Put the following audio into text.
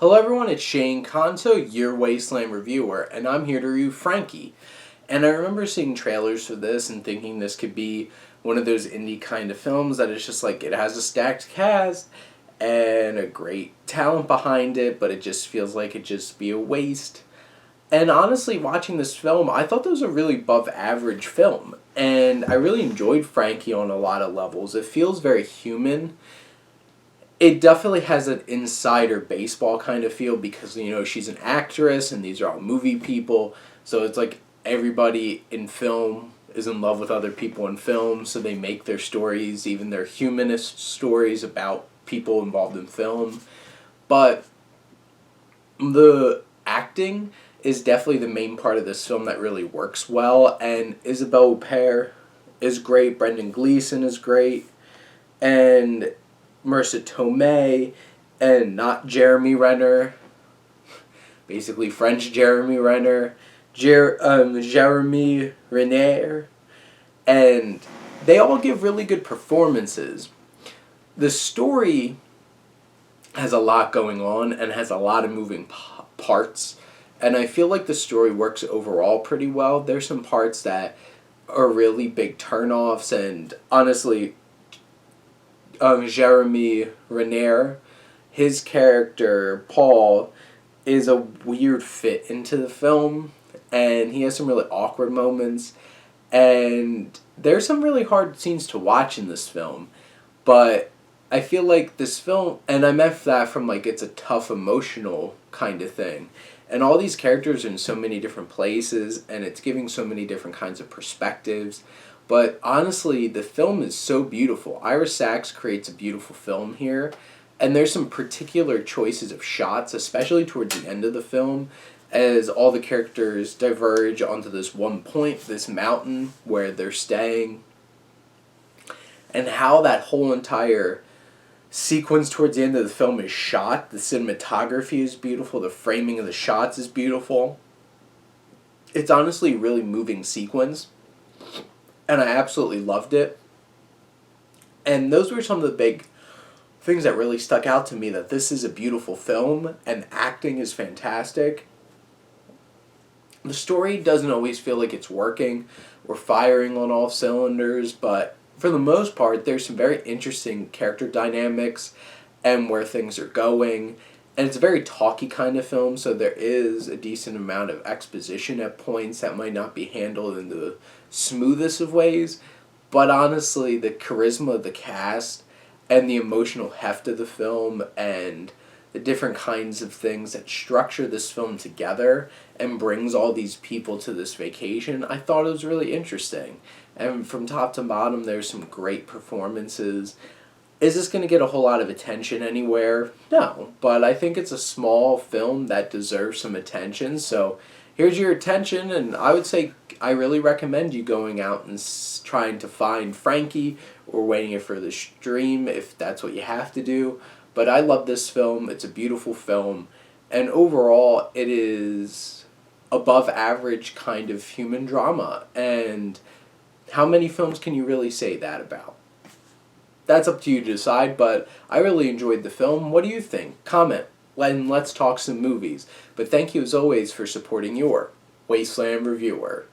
Hello everyone, it's Shane Kanto, your Wasteland reviewer, and I'm here to review Frankie. And I remember seeing trailers for this and thinking this could be one of those indie kind of films that it's just like, it has a stacked cast and a great talent behind it, but it just feels like it'd just be a waste. And honestly, watching this film, I thought this was a really above average film. And I really enjoyed Frankie on a lot of levels. It feels very human. It definitely has an insider baseball kind of feel because, she's an actress and these are all movie people. So it's like everybody in film is in love with other people in film. So they make their stories, even their humanist stories, about people involved in film. But the acting is definitely the main part of this film that really works well. And Isabelle Huppert is great. Brendan Gleeson is great. And Marissa Tomei, and not Jeremy Renner, basically French Jeremy Renner, Jeremy Renner, and they all give really good performances. The story has a lot going on and has a lot of moving parts, and I feel like the story works overall pretty well. There's some parts that are really big turnoffs, and honestly, Jeremy Renner, his character, Paul, is a weird fit into the film, and he has some really awkward moments, and there's some really hard scenes to watch in this film, but I feel like this film, and I meant that from like it's a tough emotional kind of thing, and all these characters are in so many different places, and it's giving so many different kinds of perspectives. But honestly, the film is so beautiful. Ira Sachs creates a beautiful film here, and there's some particular choices of shots, especially towards the end of the film, as all the characters diverge onto this one point, this mountain where they're staying, and how that whole entire sequence towards the end of the film is shot. The cinematography is beautiful, the framing of the shots is beautiful. It's honestly a really moving sequence, and I absolutely loved it. And those were some of the big things that really stuck out to me, that this is a beautiful film and acting is fantastic. The story doesn't always feel like it's working or firing on all cylinders, but for the most part, there's some very interesting character dynamics and where things are going. And it's a very talky kind of film, so there is a decent amount of exposition at points that might not be handled in the smoothest of ways. But honestly, the charisma of the cast and the emotional heft of the film and the different kinds of things that structure this film together and brings all these people to this vacation, I thought it was really interesting. And from top to bottom, there's some great performances. Is this going to get a whole lot of attention anywhere? No, but I think it's a small film that deserves some attention, so here's your attention, and I would say I really recommend you going out and trying to find Frankie or waiting for the stream if that's what you have to do. But I love this film. It's a beautiful film, and overall it is above average kind of human drama, and how many films can you really say that about? That's up to you to decide, but I really enjoyed the film. What do you think? Comment, and let's talk some movies. But thank you as always for supporting your Wasteland reviewer.